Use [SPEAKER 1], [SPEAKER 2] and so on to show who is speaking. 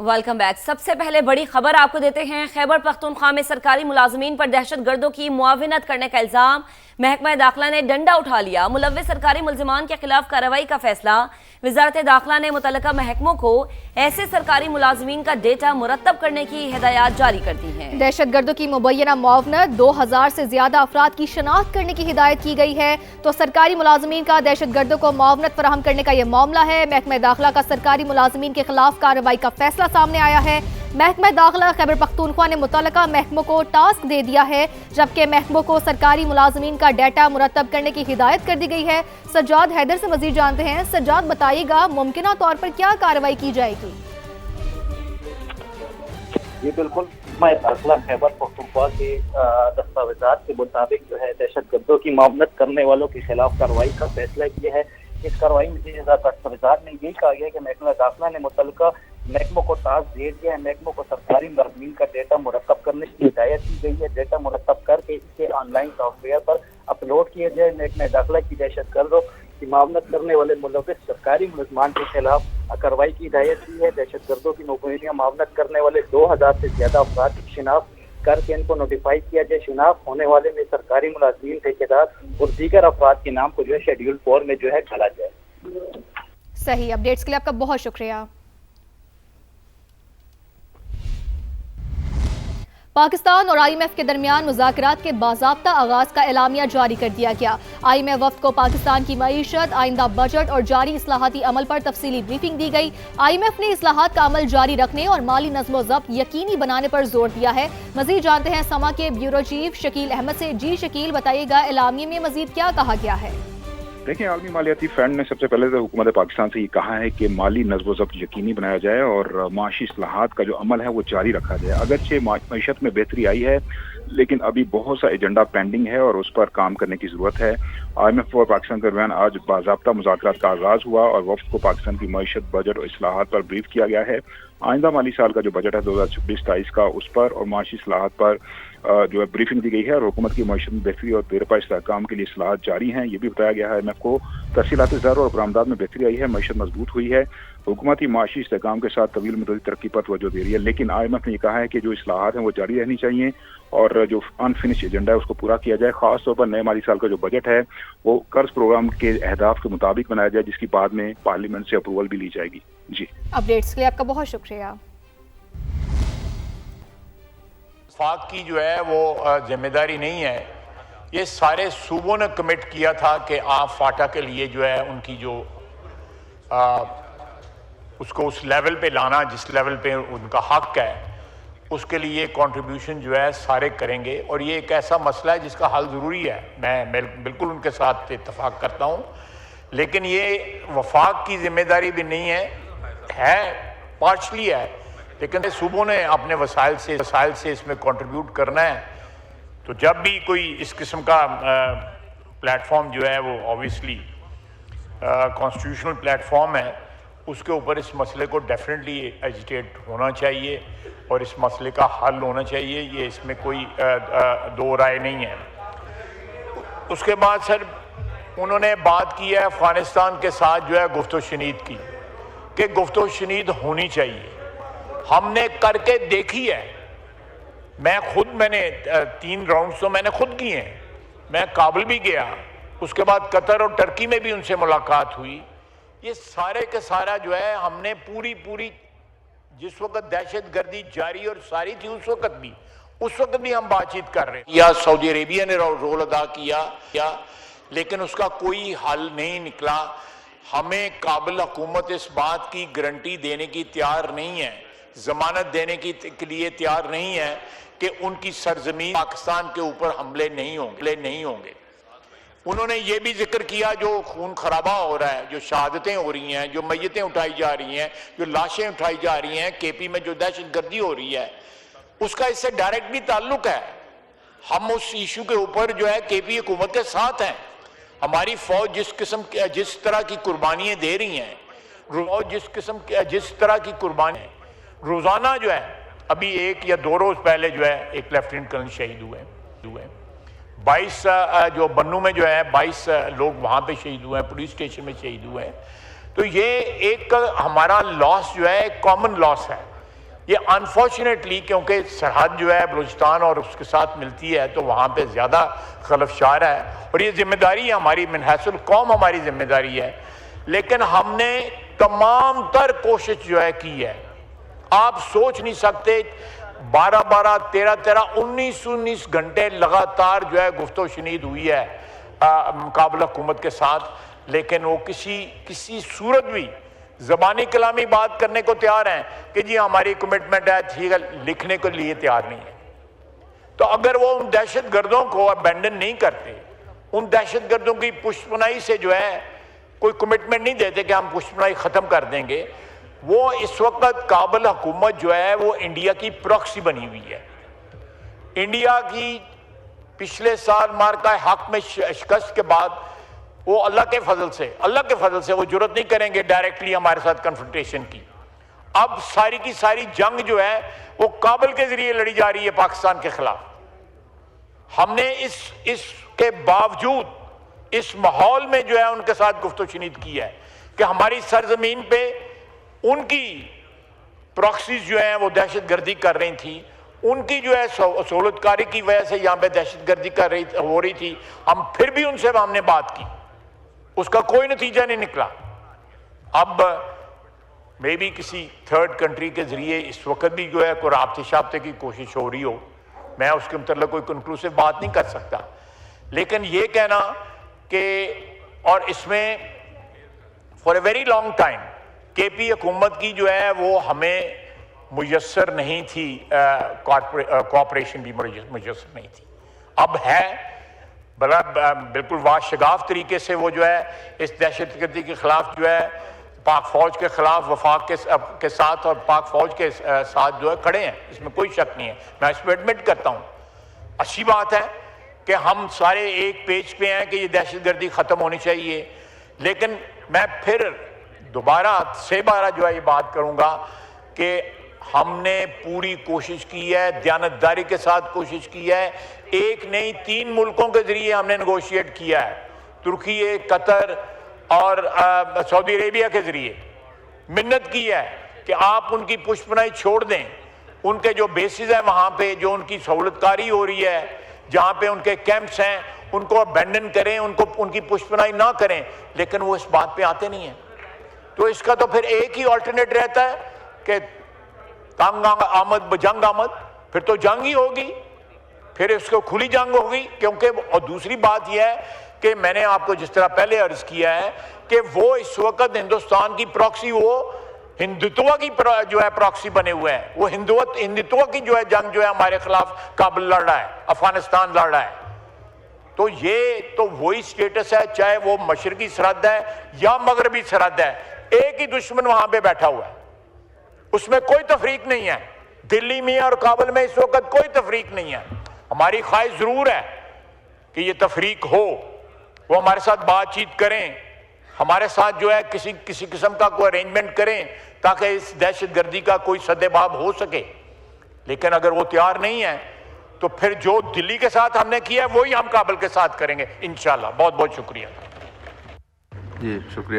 [SPEAKER 1] Welcome back. سب سے پہلے بڑی خبر آپ کو دیتے ہیں۔ خیبر پختونخوا میں سرکاری ملازمین پر دہشت گردوں کی معاونت کرنے کا الزام، محکمہ داخلہ نے ڈنڈا اٹھا لیا۔ ملوث سرکاری ملزمان کے خلاف کارروائی کا فیصلہ۔ وزارت داخلہ نے متعلقہ محکموں کو ایسے سرکاری ملازمین کا ڈیٹا مرتب کرنے کی ہدایات جاری کر دی ہیں۔
[SPEAKER 2] دہشت گردوں کی مبینہ معاونت، 2000 سے زیادہ افراد کی شناخت کرنے کی ہدایت کی گئی ہے۔ تو سرکاری ملازمین کا دہشت گردوں کو معاونت فراہم کرنے کا یہ معاملہ ہے۔ محکمہ داخلہ کا سرکاری ملازمین کے خلاف کارروائی کا فیصلہ سامنے آیا ہے۔ محکمہ داخلہ خیبر پختونخوا نے متعلقہ محکموں کو ٹاسک دے دیا ہے، جبکہ محکموں کو سرکاری ملازمین کا ڈیٹا مرتب کرنے کی ہدایت کر دی گئی ہے۔ سجاد حیدر سے مزید جانتے ہیں۔ سجاد، بتائیے گا ممکنہ طور پر کیا کارروائی کی جائے گی؟
[SPEAKER 3] یہ بالکل محکمہ داخلہ خیبر پختونخوا کے دستاویزات کے مطابق جو ہے دہشت گردوں کی معاونت کرنے والوں کے خلاف کارروائی کا فیصلہ کیا ہے۔ اس کارروائی میں دستاویزات میں یہ کہا گیا کہ محکمہ داخلہ نے متعلقہ محکموں کو ٹاسک دے دیا ہے، محکموں کو سرکاری ملازمین کا ڈیٹا مرتب کرنے کی ہدایت کی گئی ہے۔ ڈیٹا مرتب کر کے اسے on line soft where per upload کیا جائے۔ محکمہ داخلہ کی دہشت گردوں کی معاونت کرنے والے ملوث سرکاری ملزمان کے خلاف کارروائی کی ہدایت کی ہے۔ دہشت گردوں کی مبینہ معاونت کرنے والے 2000 سے زیادہ افراد کی شناخت کر کے ان کو نوٹیفائی کیا جائے۔ شناخت ہونے والے میں سرکاری ملازمین، ٹھیکیدار اور دیگر افراد کے نام کو جو ہے شیڈیول 4 میں جو ہے ڈالا جائے۔
[SPEAKER 2] صحیح، اپڈیٹس کے لیے آپ کا بہت شکریہ۔ پاکستان اور آئی ایم ایف کے درمیان مذاکرات کے باضابطہ آغاز کا اعلامیہ جاری کر دیا گیا۔ آئی ایم ایف وفد کو پاکستان کی معیشت، آئندہ بجٹ اور جاری اصلاحاتی عمل پر تفصیلی بریفنگ دی گئی۔ آئی ایم ایف نے اصلاحات کا عمل جاری رکھنے اور مالی نظم و ضبط یقینی بنانے پر زور دیا ہے۔ مزید جانتے ہیں سما کے بیورو چیف شکیل احمد سے۔ جی شکیل، بتائیے گا اعلامیے میں مزید کیا کہا گیا ہے؟
[SPEAKER 4] دیکھیں، عالمی مالیاتی فنڈ نے سب سے پہلے تو حکومت پاکستان سے یہ کہا ہے کہ مالی نظم و ضبط یقینی بنایا جائے اور معاشی اصلاحات کا جو عمل ہے وہ جاری رکھا جائے۔ اگرچہ معیشت میں بہتری آئی ہے لیکن ابھی بہت سا ایجنڈا پینڈنگ ہے اور اس پر کام کرنے کی ضرورت ہے۔ آئی ایم ایف اور پاکستان کے درمیان آج باضابطہ مذاکرات کا آغاز ہوا اور وفد کو پاکستان کی معیشت، بجٹ اور اصلاحات پر بریف کیا گیا ہے۔ آئندہ مالی سال کا جو بجٹ ہے 2026-27 کا، اس پر اور معاشی اصلاحات پر جو ہے بریفنگ دی گئی ہے اور حکومت کی معیشت میں بہتری اور دیرپا استحکام کے لیے اصلاحات جاری ہیں، یہ بھی بتایا گیا ہے۔ آئی ایم ایف کو ترسیلات زر اور برآمدات میں بہتری آئی ہے، معیشت مضبوط ہوئی ہے، حکومتی معاشی استحکام کے ساتھ طویل مدتی ترقی پر توجہ دے رہی ہے، لیکن آئی ایم ایف نے یہ کہا ہے کہ جو اصلاحات ہیں وہ جاری رہنی چاہیے اور جو انفنش ایجنڈا ہے اس کو پورا کیا جائے۔ خاص طور پر نئے مالی سال کا جو بجٹ ہے وہ قرض پروگرام کے اہداف کے مطابق بنایا جائے، جس کی بعد میں پارلیمنٹ سے اپروول بھی لی جائے گی۔ جی،
[SPEAKER 2] اپڈیٹس کے لیے آپ کا بہت شکریہ۔
[SPEAKER 5] وفاق کی جو ہے وہ ذمہ داری نہیں ہے، یہ سارے صوبوں نے کمٹ کیا تھا کہ آپ فاٹا کے لیے جو ہے ان کی جو اس کو اس لیول پہ لانا جس لیول پہ ان کا حق ہے، اس کے لیے کنٹریبیوشن جو ہے سارے کریں گے، اور یہ ایک ایسا مسئلہ ہے جس کا حل ضروری ہے۔ میں بالکل ان کے ساتھ اتفاق کرتا ہوں، لیکن یہ وفاق کی ذمہ داری بھی نہیں ہے پارشلی ہے، لیکن صوبوں نے اپنے وسائل سے اس میں کنٹریبیوٹ کرنا ہے۔ تو جب بھی کوئی اس قسم کا پلیٹ فارم جو ہے وہ آبویسلی کانسٹیٹیوشنل پلیٹ فارم ہے، اس کے اوپر اس مسئلے کو ڈیفینیٹلی ایجیٹیٹ ہونا چاہیے اور اس مسئلے کا حل ہونا چاہیے، یہ اس میں کوئی دو رائے نہیں ہے۔ اس کے بعد سر انہوں نے بات کی ہے افغانستان کے ساتھ جو ہے گفت و شنید کی، کہ گفت و شنید ہونی چاہیے۔ ہم نے کر کے دیکھی ہے، میں نے 3 راؤنڈز تو میں نے خود کیے ہیں، میں کابل بھی گیا، اس کے بعد قطر اور ترکی میں بھی ان سے ملاقات ہوئی۔ یہ سارے کے سارا جو ہے ہم نے پوری جس وقت دہشت گردی جاری اور ساری تھی اس وقت بھی ہم بات چیت کر رہے ہیں، یا سعودی عربیہ نے رول ادا کیا لیکن اس کا کوئی حل نہیں نکلا۔ ہمیں کابل حکومت اس بات کی گارنٹی دینے کی تیار نہیں ہے، ضمانت دینے کے لیے تیار نہیں ہے کہ ان کی سرزمین پاکستان کے اوپر حملے نہیں ہوں گے۔ انہوں نے یہ بھی ذکر کیا جو خون خرابہ ہو رہا ہے، جو شہادتیں ہو رہی ہیں، جو میتیں اٹھائی جا رہی ہیں، جو لاشیں اٹھائی جا رہی ہیں، کے پی میں جو دہشت گردی ہو رہی ہے، اس کا اس سے ڈائریکٹلی تعلق ہے۔ ہم اس ایشو کے اوپر جو ہے کے پی حکومت کے ساتھ ہیں۔ ہماری فوج جس طرح کی قربانیاں دے رہی ہیں، جس طرح کی قربانی روزانہ جو ہے، ابھی 1 یا 2 روز پہلے جو ہے ایک لیفٹیننٹ کرنل شہید ہوئے 22 جو بنو میں جو ہے 22 لوگ وہاں پہ شہید ہوئے ہیں، پولیس اسٹیشن میں شہید ہوئے ہیں۔ تو یہ ایک ہمارا لاس جو ہے ایک کامن لاس ہے۔ یہ انفارچونیٹلی کیونکہ سرحد جو ہے بلوچستان اور اس کے ساتھ ملتی ہے تو وہاں پہ زیادہ خلفشار ہے، اور یہ ذمہ داری ہے ہماری، من حیث القوم ہماری ذمہ داری ہے، لیکن ہم نے تمام تر کوشش جو ہے کی ہے۔ آپ سوچ نہیں سکتے 12 13 19 گھنٹے لگاتار جو ہے گفت و شنید ہوئی ہے کابل حکومت کے ساتھ، لیکن وہ کسی صورت بھی زبانی کلامی بات کرنے کو تیار ہیں کہ جی ہماری کمٹمنٹ ہے، ٹھیک ہے، لکھنے کے لیے تیار نہیں ہے۔ تو اگر وہ ان دہشت گردوں کو ابینڈن نہیں کرتے، ان دہشت گردوں کی پشت پناہی سے جو ہے کوئی کمٹمنٹ نہیں دیتے کہ ہم پشت پناہی ختم کر دیں گے، وہ اس وقت کابل حکومت جو ہے وہ انڈیا کی پراکسی بنی ہوئی ہے۔ انڈیا کی پچھلے سال مارکہ حق میں شکست کے بعد وہ اللہ کے فضل سے وہ جرت نہیں کریں گے ڈائریکٹلی ہمارے ساتھ کنفرنٹیشن کی۔ اب ساری کی ساری جنگ جو ہے وہ کابل کے ذریعے لڑی جا رہی ہے پاکستان کے خلاف۔ ہم نے اس کے باوجود اس ماحول میں جو ہے ان کے ساتھ گفت و شنید کی ہے کہ ہماری سرزمین پہ ان کی پراکسیز جو ہیں وہ دہشت گردی کر رہی تھی، ان کی جو ہے سہولت کاری کی وجہ سے یہاں پہ دہشت گردی ہو رہی تھی، ہم پھر بھی ان سے ہم نے بات کی، اس کا کوئی نتیجہ نہیں نکلا۔ اب میں بھی کسی تھرڈ کنٹری کے ذریعے اس وقت بھی جو ہے کوئی رابطے شابطے کی کوشش ہو رہی ہو، میں اس کے متعلق کوئی کنکلوسیو بات نہیں کر سکتا، لیکن یہ کہنا کہ اور اس میں for a very long time کے پی حکومت کی جو ہے وہ ہمیں میسر نہیں تھی، کوآپریشن بھی میسر نہیں تھی، اب ہے بالکل واشگاف طریقے سے وہ جو ہے اس دہشت گردی کے خلاف جو ہے پاک فوج کے خلاف وفاق کے ساتھ اور پاک فوج کے ساتھ جو ہے کھڑے ہیں، اس میں کوئی شک نہیں ہے، میں اس میں ایڈمٹ کرتا ہوں۔ اچھی بات ہے کہ ہم سارے ایک پیج پہ ہیں کہ یہ دہشت گردی ختم ہونی چاہیے، لیکن میں پھر دوبارہ سے بارہ جو ہے یہ بات کروں گا کہ ہم نے پوری کوشش کی ہے، دیانتداری کے ساتھ کوشش کی ہے، ایک نہیں 3 ملکوں کے ذریعے ہم نے نیگوشیٹ کیا ہے، ترکی، قطر اور سعودی عربیہ کے ذریعے منت کی ہے کہ آپ ان کی پشت پناہی چھوڑ دیں، ان کے جو بیسز ہیں وہاں پہ جو ان کی سہولت کاری ہو رہی ہے، جہاں پہ ان کے کیمپس ہیں ان کو ابینڈن کریں، ان کی پشت پناہی نہ کریں، لیکن وہ اس بات پہ آتے نہیں ہیں۔ تو اس کا تو پھر ایک ہی آلٹرنیٹ رہتا ہے کہ تنگ آمد بجنگ آمد، پھر تو جنگ ہی ہوگی، پھر اس کو کھلی جنگ ہوگی، کیونکہ اور دوسری بات یہ ہے کہ میں نے آپ کو جس طرح پہلے عرض کیا ہے کہ وہ اس وقت ہندوستان کی پراکسی وہ ہندوتوا کی جو ہے پراکسی بنے ہوئے ہیں، وہ ہندوتوا کی جو ہے جنگ جو ہے ہمارے خلاف کابل لڑ رہا ہے، افغانستان لڑ رہا ہے۔ تو یہ تو وہی سٹیٹس ہے، چاہے وہ مشرقی سرحد ہے یا مغربی سرحد ہے، ایک ہی دشمن وہاں پہ بیٹھا ہوا ہے، اس میں کوئی تفریق نہیں ہے۔ دلی میں اور کابل میں اس وقت کوئی تفریق نہیں ہے۔ ہماری خواہش ضرور ہے کہ یہ تفریق ہو، وہ ہمارے ساتھ بات چیت کریں، ہمارے ساتھ جو ہے کسی قسم کا کوئی ارینجمنٹ کریں تاکہ اس دہشت گردی کا کوئی سدباب ہو سکے، لیکن اگر وہ تیار نہیں ہے تو پھر جو دلی کے ساتھ ہم نے کیا ہے وہی ہم کابل کے ساتھ کریں گے انشاءاللہ۔ بہت بہت شکریہ۔
[SPEAKER 6] جی شکریہ۔